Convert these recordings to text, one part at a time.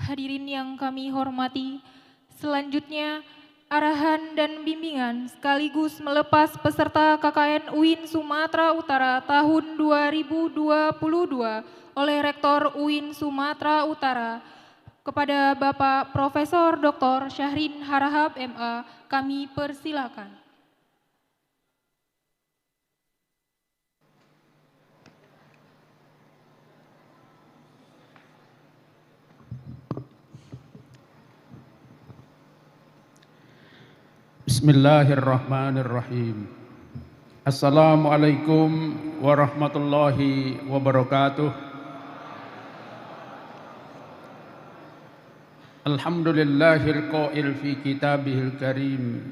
Hadirin yang kami hormati, selanjutnya arahan dan bimbingan sekaligus melepas peserta KKN UIN Sumatera Utara tahun 2022 oleh Rektor UIN Sumatera Utara kepada Bapak Profesor Dr. Syahrin Harahap MA, kami persilakan. Bismillahirrahmanirrahim. Assalamualaikum warahmatullahi wabarakatuh. Alhamdulillahil qail fi kitabihil karim.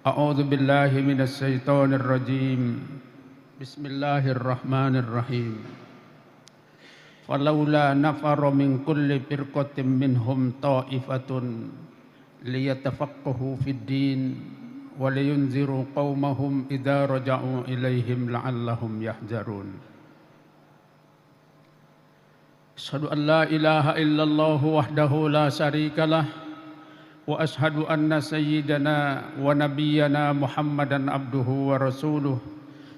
A'udzu billahi minasy syaithanir rajim. Bismillahirrahmanirrahim. Falaula nafara min kulli firqatin minhum ta'ifatun liyatafaqahu fid din wa liyunziru qaumahum idza raja'u ilaihim la'allahum yahjarun. Asyhadu an la ilaha illallah wahdahu la syarikalah wa asyhadu anna sayyidana wa nabiyyana Muhammadan abduhu wa rasuluh.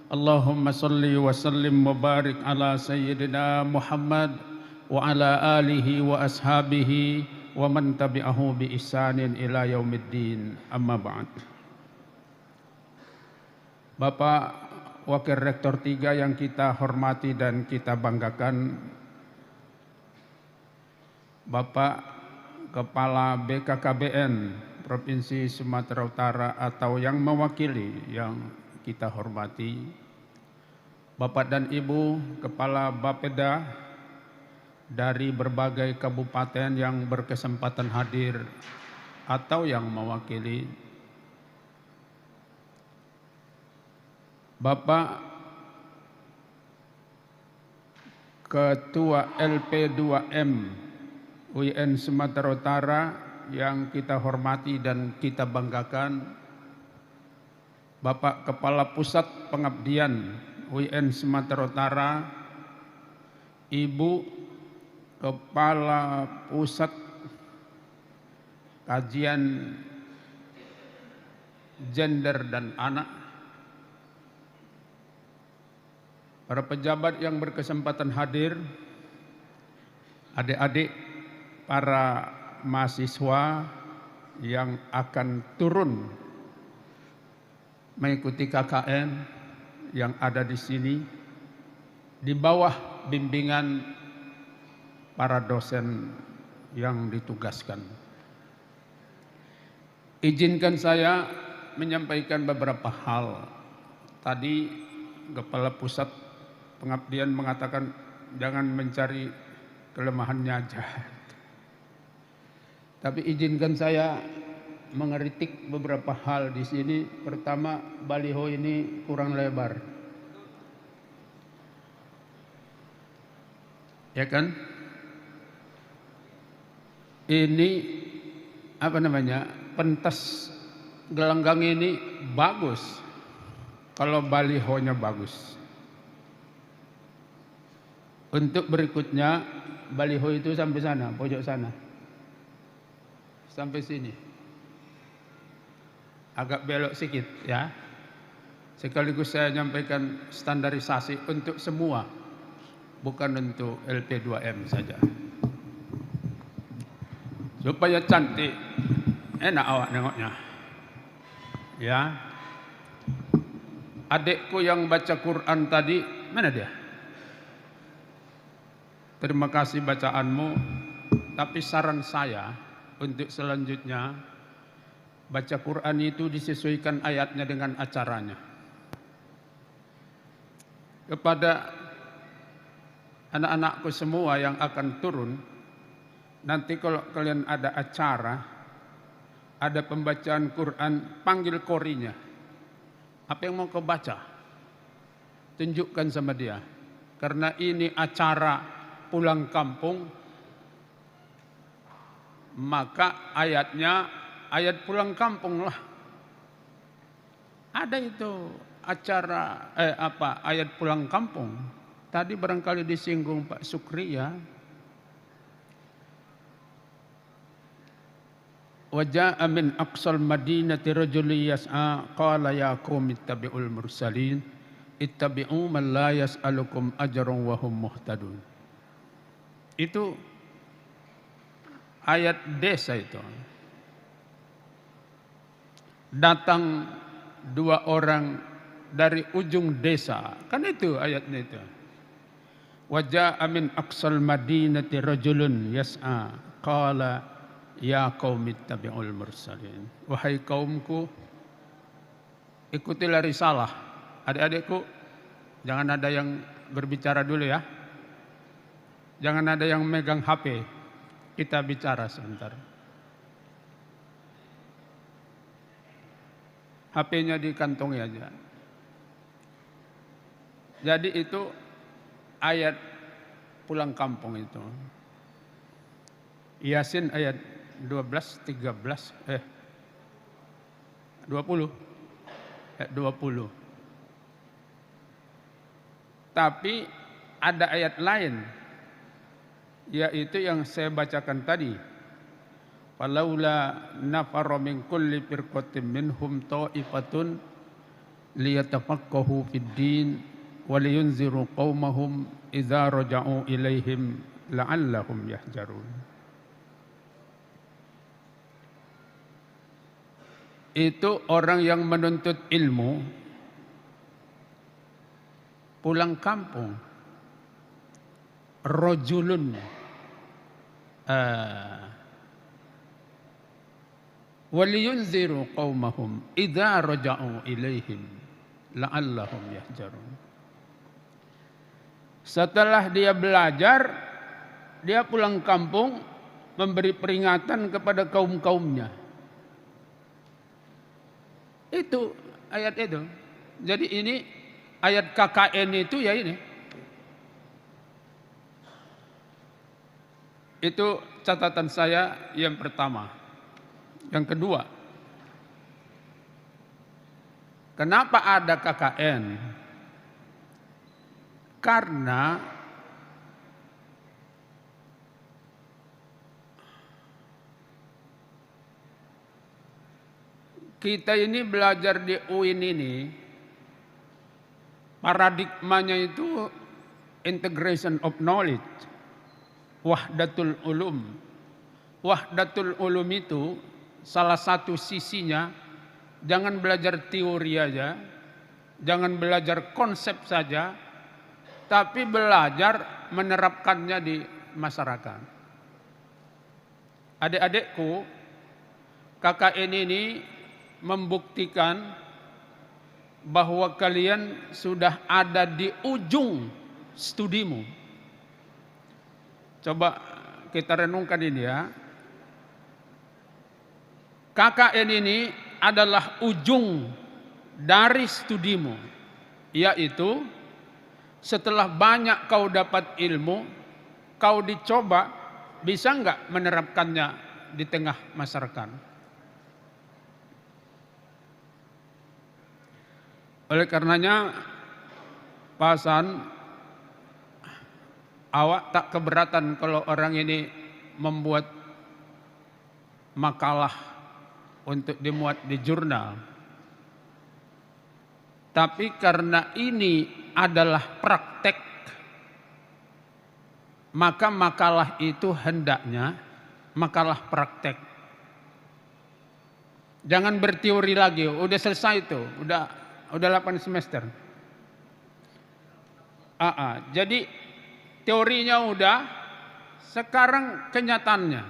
Allahumma salli wa sallim wa barik ala sayyidina Muhammad wa ala alihi wa ashabihi wa man tabi'ahu bi ihsanin ila yaumiddin, amma ba'd. Bapak Wakil Rektor 3 yang kita hormati dan kita banggakan, Bapak Kepala BKKBN Provinsi Sumatera Utara atau yang mewakili yang kita hormati, Bapak dan Ibu Kepala Bapeda dari berbagai kabupaten yang berkesempatan hadir atau yang mewakili, Bapak Ketua LP2M UIN Sumatera Utara yang kita hormati dan kita banggakan, Bapak Kepala Pusat Pengabdian UIN Sumatera Utara, Ibu Kepala Pusat Kajian Gender dan Anak, para pejabat yang berkesempatan hadir, adik-adik, para mahasiswa yang akan turun mengikuti KKN yang ada di sini di bawah bimbingan para dosen yang ditugaskan. Izinkan saya menyampaikan beberapa hal. Tadi Kepala Pusat Pengabdian mengatakan jangan mencari kelemahannya aja. Tapi izinkan saya mengeritik beberapa hal di sini. Pertama, baliho ini kurang lebar. Ya kan? Ini pentas gelanggang ini bagus kalau balihonya bagus. Untuk berikutnya, baliho itu sampai sana, pojok sana, sampai sini, agak belok sedikit ya. Sekaligus saya nyampaikan standarisasi untuk semua, bukan untuk LP2M saja, supaya cantik, enak awak nengoknya. Ya, adikku yang baca Quran tadi, mana dia? Terima kasih bacaanmu, tapi saran saya untuk selanjutnya, baca Quran itu disesuaikan ayatnya dengan acaranya. Kepada anak-anakku semua yang akan turun, nanti kalau kalian ada acara, ada pembacaan Quran, panggil korinya. Apa yang mau kau baca? Tunjukkan sama dia. Karena ini acara pulang kampung, maka ayatnya ayat pulang kampung lah. Ada itu acara ayat pulang kampung. Tadi barangkali disinggung Pak Sukri ya. Wa jaa'a min aqsal madinati rajulun yas'a qala ya qaumi ittabi'ul mursalin ittabi'u man la yas'alukum ajran wa hum muhtadun. Itu ayat desa itu. Datang dua orang dari ujung desa. Kan itu ayatnya itu. Wa jaa'a min aqsal madinati rajulun yas'a qala ya qaumi ittabi'ul mursalin. Wahai kaumku, ikutilah risalah. Adik-adikku, jangan ada yang berbicara dulu ya. Jangan ada yang megang HP. Kita bicara sebentar. HP-nya dikantongi aja. Jadi itu ayat pulang kampung itu. Yasin ayat 12, 13, 20. Ayat 20. Tapi ada ayat lain, yaitu yang saya bacakan tadi. Falaula nafara min kulli firqatin minhum ta'ifatun liyatafaqahu fid din wa liyunziru qaumahum idza raja'u ilaihim la'allahum yahjarun. Itu orang yang menuntut ilmu pulang kampung, rajulun waliyunziru qaumahum idza raja'u ilaihim la'allahum yahjarun. Setelah dia belajar, dia pulang kampung memberi peringatan kepada kaum-kaumnya. Itu ayat itu. Jadi ini ayat KKN itu ya ini. Itu catatan saya yang pertama. Yang kedua, kenapa ada KKN? Karena kita ini belajar di UIN ini, paradigmanya itu integration of knowledge, wahdatul ulum. Wahdatul ulum itu salah satu sisinya jangan belajar teori aja, jangan belajar konsep saja, tapi belajar menerapkannya di masyarakat. Adik-adikku, KKN ini membuktikan bahwa kalian sudah ada di ujung studimu. Coba kita renungkan ini ya. KKN ini adalah ujung dari studimu, yaitu setelah banyak kau dapat ilmu, kau dicoba bisa enggak menerapkannya di tengah masyarakat. Oleh karenanya, Pak Hasan, awak tak keberatan kalau orang ini membuat makalah untuk dimuat di jurnal. Tapi karena ini adalah praktek, maka makalah itu hendaknya makalah praktek. Jangan berteori lagi, udah selesai itu, udah 8 semester. Jadi teorinya udah, sekarang kenyataannya.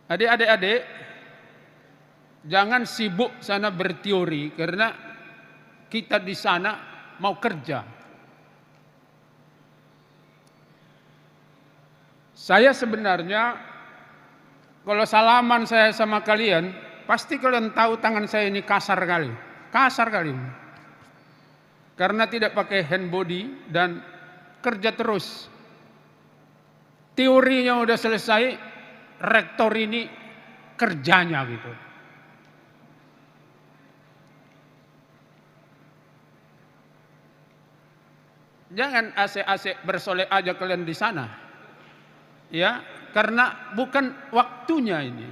Adik-adik, jangan sibuk sana berteori karena kita di sana mau kerja. Saya sebenarnya kalau salaman saya sama kalian, pasti kalian tahu tangan saya ini kasar kali. Karena tidak pakai hand body dan kerja terus. Teorinya udah selesai, rektor ini kerjanya gitu. Jangan asik-asik bersolek aja kalian di sana. Ya, karena bukan waktunya ini.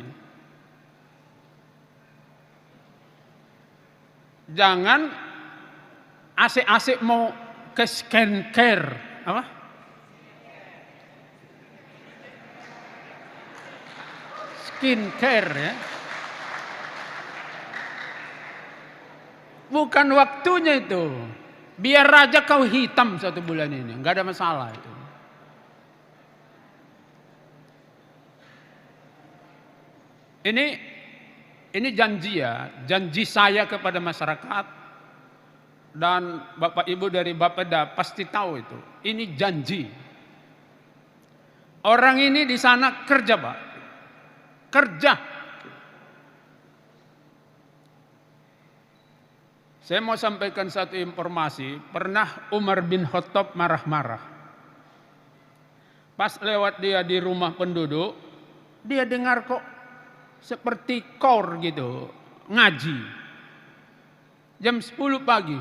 Jangan asik-asik mau ke skincare, apa? Skincare ya. Bukan waktunya itu. Biar aja kau hitam 1 bulan ini, nggak ada masalah itu. Ini janji ya, janji saya kepada masyarakat dan Bapak Ibu dari Bapeda pasti tahu itu. Ini janji. Orang ini di sana kerja, Pak. Kerja. Saya mau sampaikan satu informasi, pernah Umar bin Khattab marah-marah. Pas lewat dia di rumah penduduk, dia dengar kok seperti kor gitu, ngaji. Jam 10 pagi.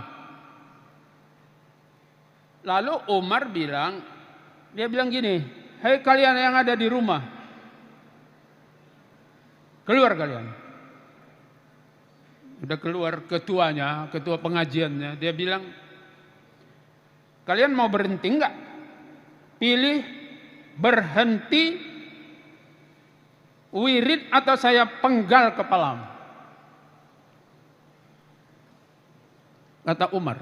Lalu Umar dia bilang gini, "Hei kalian yang ada di rumah, keluar kalian." Udah keluar ketuanya, ketua pengajiannya, dia bilang, "Kalian mau berhenti enggak? Pilih berhenti wirid atau saya penggal kepalamu." Kata Umar.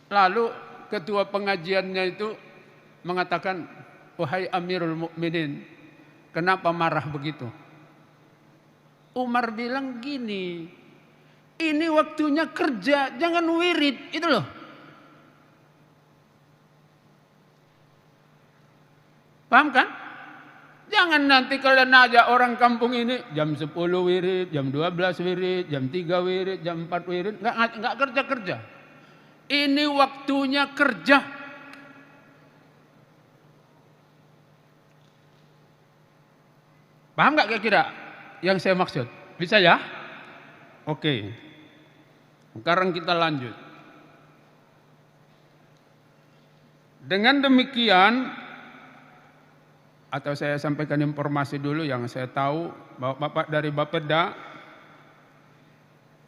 Lalu ketua pengajiannya itu mengatakan, "Wahai Amirul Mukminin, kenapa marah begitu?" Umar bilang gini, "Ini waktunya kerja, jangan wirid." Itu loh. Paham kan? Jangan nanti kalian aja orang kampung ini jam 10 wirid, jam 12 wirid, jam 3 wirid, jam 4 wirid, enggak kerja-kerja. Ini waktunya kerja. Paham enggak kira-kira yang saya maksud? Bisa ya? Oke. Sekarang kita lanjut. Dengan demikian, atau saya sampaikan informasi dulu yang saya tahu, bahwa Bapak dari Bapeda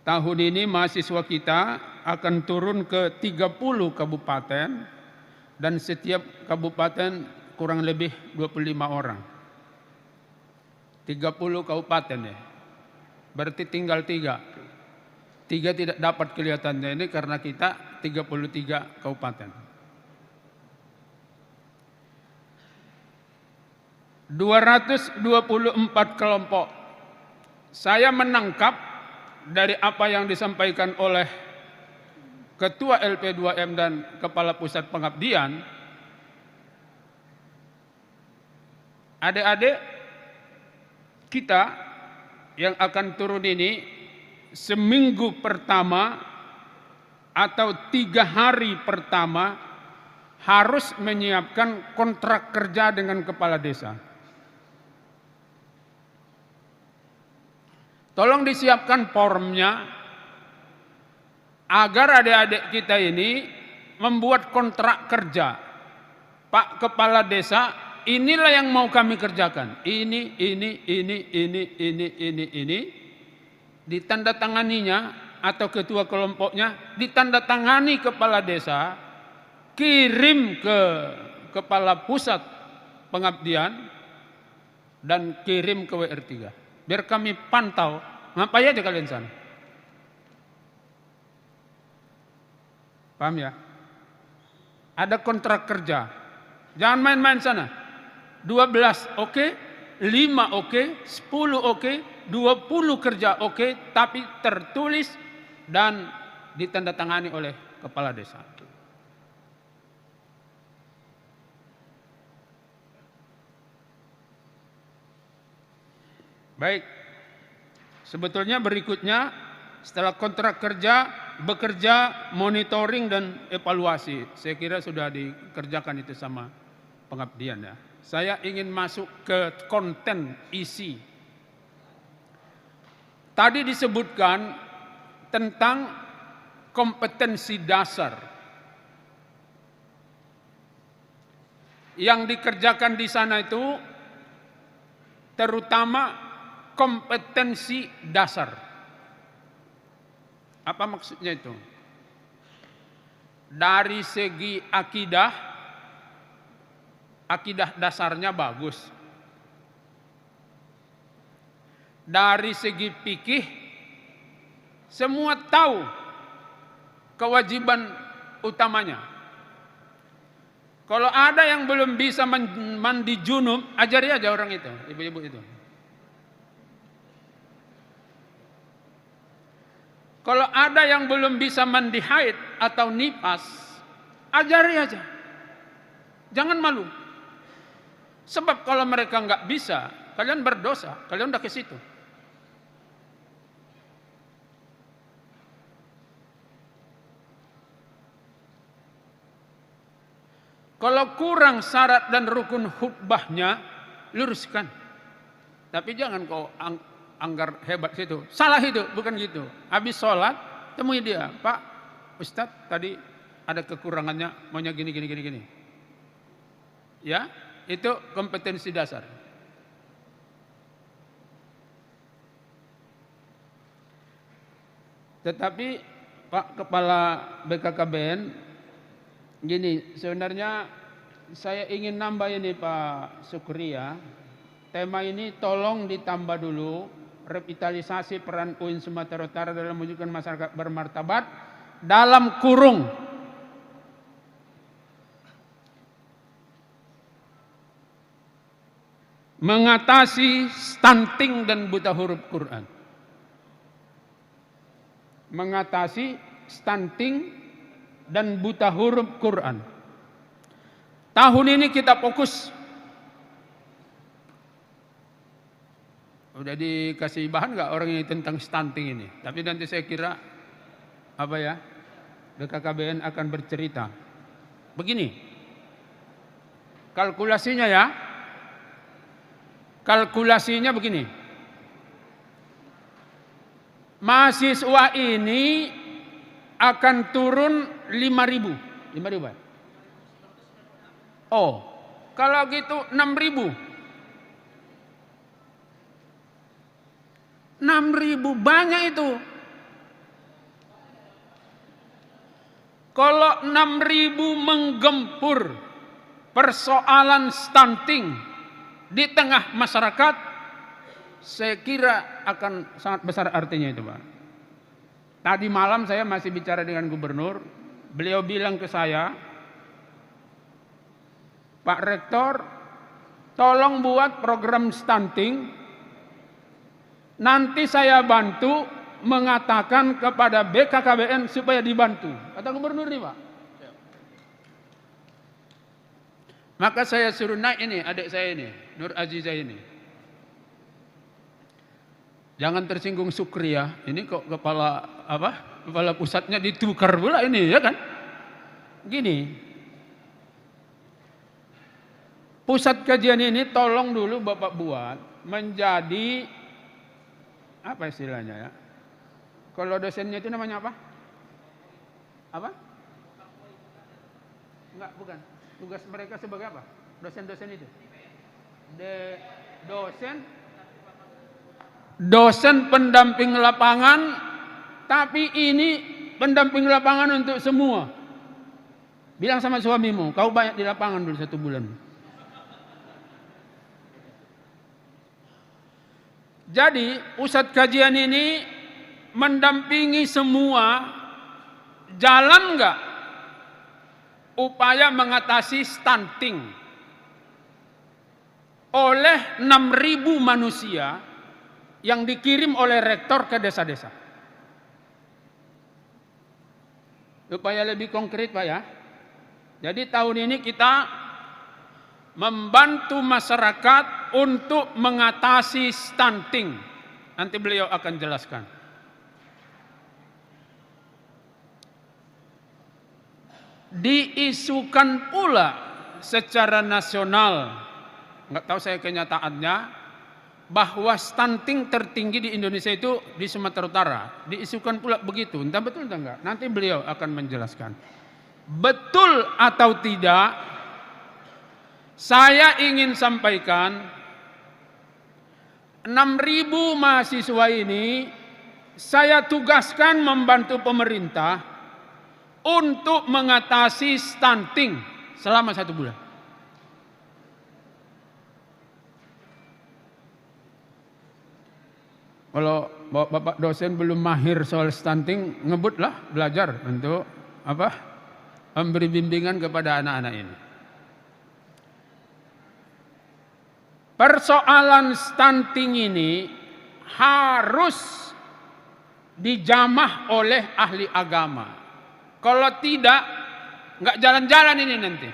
tahun ini mahasiswa kita akan turun ke 30 kabupaten dan setiap kabupaten kurang lebih 25 orang. 30 kabupaten ya. Berarti tinggal 3. 3 tidak dapat kelihatannya ini karena kita 33 kabupaten. 224 kelompok. Saya menangkap dari apa yang disampaikan oleh Ketua LP2M dan Kepala Pusat Pengabdian, adik-adik kita yang akan turun ini seminggu pertama atau 3 hari pertama harus menyiapkan kontrak kerja dengan kepala desa. Tolong disiapkan formnya agar adik-adik kita ini membuat kontrak kerja. Pak Kepala Desa, inilah yang mau kami kerjakan. Ini. Ditandatanganinya atau ketua kelompoknya, ditandatangani kepala desa, kirim ke kepala pusat pengabdian dan kirim ke WR3. Biar kami pantau, ngapain aja kalian sana. Paham ya? Ada kontrak kerja. Jangan main-main sana. 12 oke, 5 oke, 10 oke, 20 kerja oke, tapi tertulis dan ditandatangani oleh kepala desa. Baik, sebetulnya berikutnya setelah kontrak kerja, bekerja, monitoring dan evaluasi. Saya kira sudah dikerjakan itu sama pengabdian ya. Saya ingin masuk ke konten isi. Tadi disebutkan tentang kompetensi dasar. yang dikerjakan di sana itu terutama kompetensi dasar. Apa maksudnya itu? Dari segi akidah dasarnya bagus. Dari segi fikih, semua tahu kewajiban utamanya. Kalau ada yang belum bisa mandi junub, ajari aja orang itu, ibu-ibu itu. Kalau ada yang belum bisa mandi haid atau nifas, ajari aja. Jangan malu. Sebab kalau mereka nggak bisa, kalian berdosa, kalian udah ke situ. Kalau kurang syarat dan rukun khutbahnya, luruskan. Tapi jangan kau anggar hebat situ. Salah itu, bukan gitu. Habis sholat, temui dia. Pak, Ustadz tadi ada kekurangannya, maunya gini. Ya, itu kompetensi dasar. Tetapi Pak Kepala BKKBN, gini, sebenarnya saya ingin nambah ini Pak Sukri ya. Tema ini tolong ditambah dulu, revitalisasi peran UIN Sumatera Utara dalam mewujudkan masyarakat bermartabat dalam kurung mengatasi stunting dan buta huruf Quran. Mengatasi stunting dan buta huruf Quran. Tahun ini kita fokus. Udah dikasih bahan nggak orang ini tentang stunting ini? Tapi nanti saya kira apa ya, BKKBN akan bercerita. Begini, kalkulasinya ya, kalkulasinya begini. Mahasiswa ini akan turun 5.000. 5.000 ya? Oh, kalau gitu 6.000. 6.000 banyak itu. Kalau 6.000 menggempur persoalan stunting di tengah masyarakat, saya kira akan sangat besar artinya itu, Pak. Tadi malam saya masih bicara dengan gubernur, beliau bilang ke saya, Pak Rektor, tolong buat program stunting, nanti saya bantu mengatakan kepada BKKBN supaya dibantu. Kata gubernur nih Pak. Maka saya suruh naik ini, adik saya ini, Nur Azizah ini. Jangan tersinggung Sukri ya, ini kok kepala pusatnya ditukar pula ini ya kan. Gini, pusat kajian ini tolong dulu Bapak buat menjadi apa istilahnya ya. Kalau dosennya itu namanya apa? Apa? Enggak, bukan. Tugas mereka sebagai apa? Dosen-dosen itu. Dosen pendamping lapangan, tapi ini pendamping lapangan untuk semua. Bilang sama suamimu, kau banyak di lapangan dulu 1 bulan. Jadi pusat kajian ini mendampingi semua. Jalan enggak upaya mengatasi stunting oleh 6.000 manusia yang dikirim oleh rektor ke desa-desa. Upaya lebih konkret Pak ya. Jadi tahun ini kita membantu masyarakat untuk mengatasi stunting. Nanti beliau akan jelaskan. Diisukan pula secara nasional, nggak tahu saya kenyataannya, bahwa stunting tertinggi di Indonesia itu di Sumatera Utara. Diisukan pula begitu, entah betul entah enggak. Nanti beliau akan menjelaskan. Betul atau tidak, Saya ingin sampaikan 6.000 mahasiswa ini saya tugaskan membantu pemerintah untuk mengatasi stunting selama 1 bulan. Kalau Bapak dosen belum mahir soal stunting, ngebutlah belajar untuk memberi bimbingan kepada anak-anak ini. Persoalan stunting ini harus dijamah oleh ahli agama. Kalau tidak, nggak jalan-jalan ini nanti.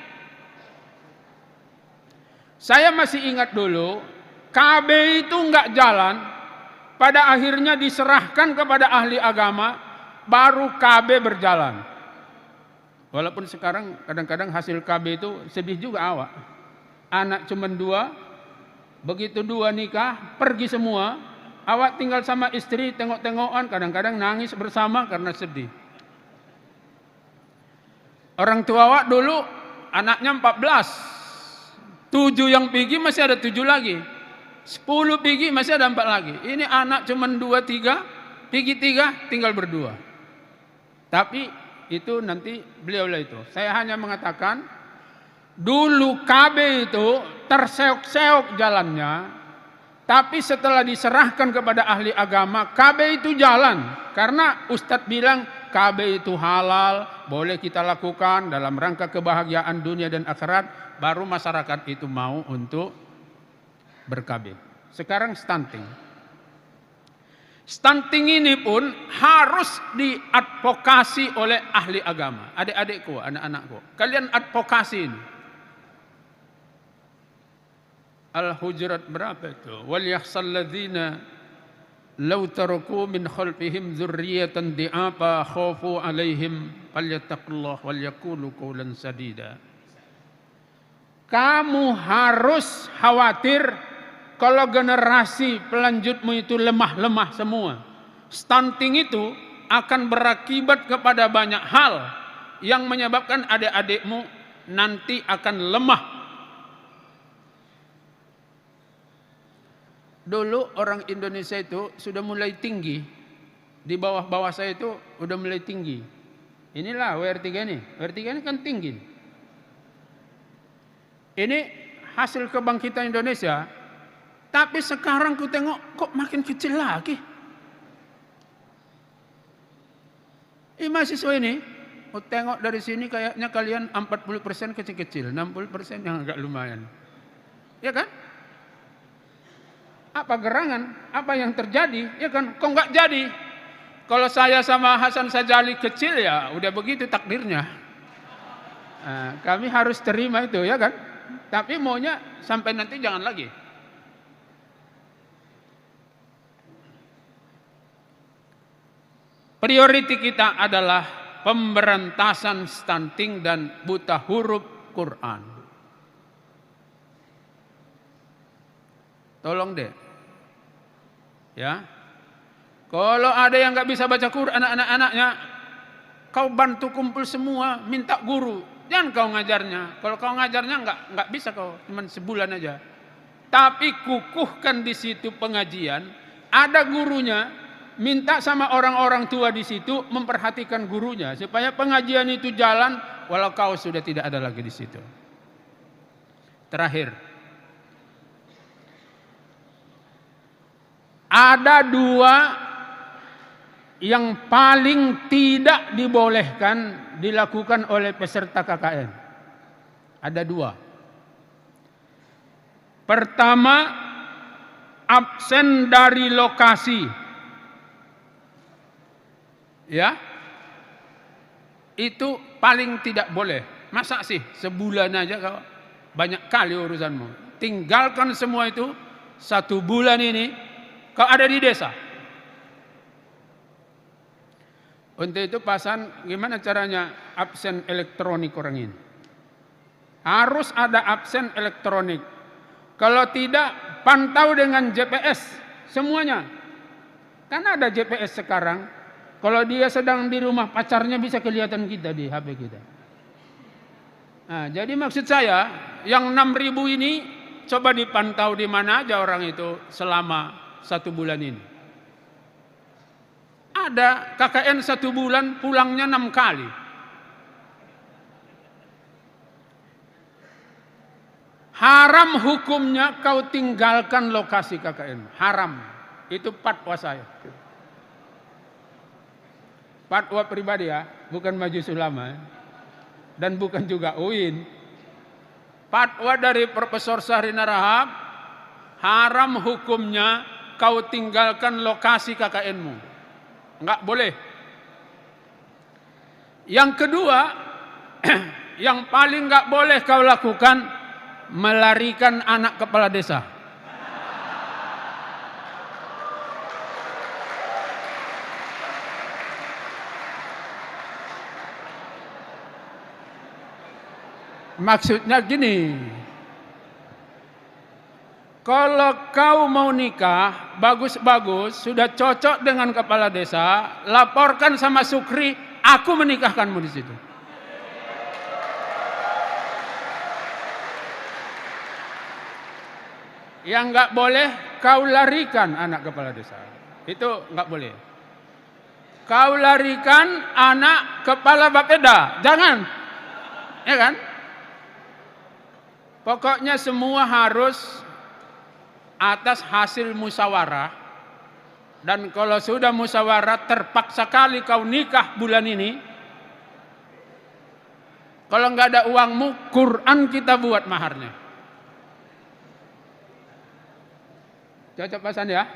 Saya masih ingat dulu, KB itu nggak jalan, pada akhirnya diserahkan kepada ahli agama, baru KB berjalan. Walaupun sekarang kadang-kadang hasil KB itu sedih juga awak. Anak cuma 2, begitu 2 nikah, pergi semua. Awak tinggal sama istri, tengok-tengokan, kadang-kadang nangis bersama karena sedih. Orang tua awak dulu anaknya 14. 7 yang pergi masih ada 7 lagi. 10 pergi masih ada 4 lagi. Ini anak cuma 2, 3, pergi 3, tinggal berdua. Tapi itu nanti beliau itu. Saya hanya mengatakan, dulu KB itu terseok-seok jalannya, tapi setelah diserahkan kepada ahli agama, KB itu jalan. Karena Ustadz bilang KB itu halal, boleh kita lakukan dalam rangka kebahagiaan dunia dan akhirat, baru masyarakat itu mau untuk ber-KB. Sekarang stunting. Stunting ini pun harus diadvokasi oleh ahli agama. Adik-adikku, anak-anakku, kalian advokasi ini. Al-Hujurat berapa itu? Wal yakhsal ladzina law taraku min khalfihim dzurriyyatan di'afa khafu 'alaihim falyattaqullah wal yaqulu qawlan sadida. Kamu harus khawatir kalau generasi pelanjutmu itu lemah-lemah semua. Stunting itu akan berakibat kepada banyak hal yang menyebabkan adik-adikmu nanti akan lemah. Dulu orang Indonesia itu sudah mulai tinggi. Di bawah-bawah saya itu udah mulai tinggi. Inilah WR3 ini. WR3 ini kan tinggi. Ini hasil kebangkitan Indonesia. Tapi sekarang ku tengok kok makin kecil lagi. Mahasiswa ini, ku tengok dari sini kayaknya kalian 40% kecil-kecil, 60% yang agak lumayan. Ya kan? Apa gerangan? Apa yang terjadi? Ya kan? Kok nggak jadi? Kalau saya sama Hasan Sajali kecil ya udah begitu takdirnya. Nah, kami harus terima itu ya kan? Tapi maunya sampai nanti jangan lagi. Prioriti kita adalah pemberantasan stunting dan buta huruf Quran. Tolong deh. Ya. Kalau ada yang nggak bisa baca Quran anak-anaknya, kau bantu kumpul semua, minta guru. Jangan kau ngajarnya. Kalau kau ngajarnya nggak bisa kau, cuma sebulan aja. Tapi kukuhkan di situ pengajian, ada gurunya. Minta sama orang-orang tua di situ memperhatikan gurunya supaya pengajian itu jalan walau kau sudah tidak ada lagi di situ. Terakhir, ada 2 yang paling tidak dibolehkan dilakukan oleh peserta KKN. Ada 2. Pertama, absen dari lokasi. Ya, itu paling tidak boleh. Masa sih sebulan aja kau banyak kali urusanmu. Tinggalkan semua itu 1 bulan ini kau ada di desa. Untuk itu pasan gimana caranya absen elektronik orang ini. Harus ada absen elektronik. Kalau tidak pantau dengan GPS semuanya. Karena ada GPS sekarang. Kalau dia sedang di rumah pacarnya bisa kelihatan kita di HP kita. Nah, jadi maksud saya yang 6.000 ini coba dipantau di mana aja orang itu selama 1 bulan ini. Ada KKN 1 bulan pulangnya 6 kali. Haram hukumnya kau tinggalkan lokasi KKN. Haram. Itu fatwa saya. Fatwa pribadi ya, bukan Majelis Ulama dan bukan juga UIN. Fatwa dari Profesor Syahrini Rahab, haram hukumnya kau tinggalkan lokasi KKN-mu. Enggak boleh. Yang kedua, yang paling enggak boleh kau lakukan, melarikan anak kepala desa. Maksudnya gini, kalau kau mau nikah, bagus-bagus, sudah cocok dengan kepala desa, laporkan sama Sukri, aku menikahkanmu di situ. Yang enggak boleh, kau larikan anak kepala desa. Itu enggak boleh. Kau larikan anak kepala Bapeda, jangan. Ya kan? Pokoknya semua harus atas hasil musyawarah. Dan kalau sudah musyawarah, terpaksa kali kau nikah bulan ini. Kalau enggak ada uangmu, Quran kita buat maharnya. Cocok pasan ya?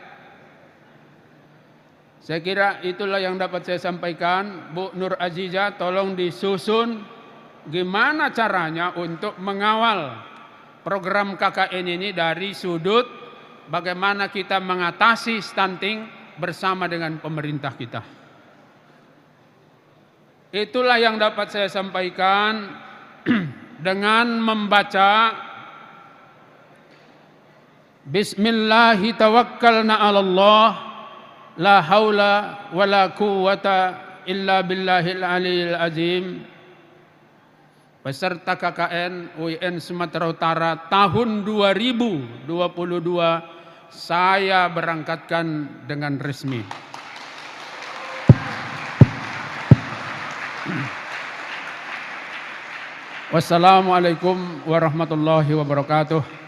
Saya kira itulah yang dapat saya sampaikan. Bu Nur Azizah, tolong disusun gimana caranya untuk mengawal program KKN ini dari sudut bagaimana kita mengatasi stunting bersama dengan pemerintah kita. Itulah yang dapat saya sampaikan dengan membaca Bismillahi tawakkalna 'ala Allah la haula wala quwwata illa billahil aliyil azim. Peserta KKN UIN Sumatera Utara tahun 2022 saya berangkatkan dengan resmi. Wassalamualaikum warahmatullahi wabarakatuh.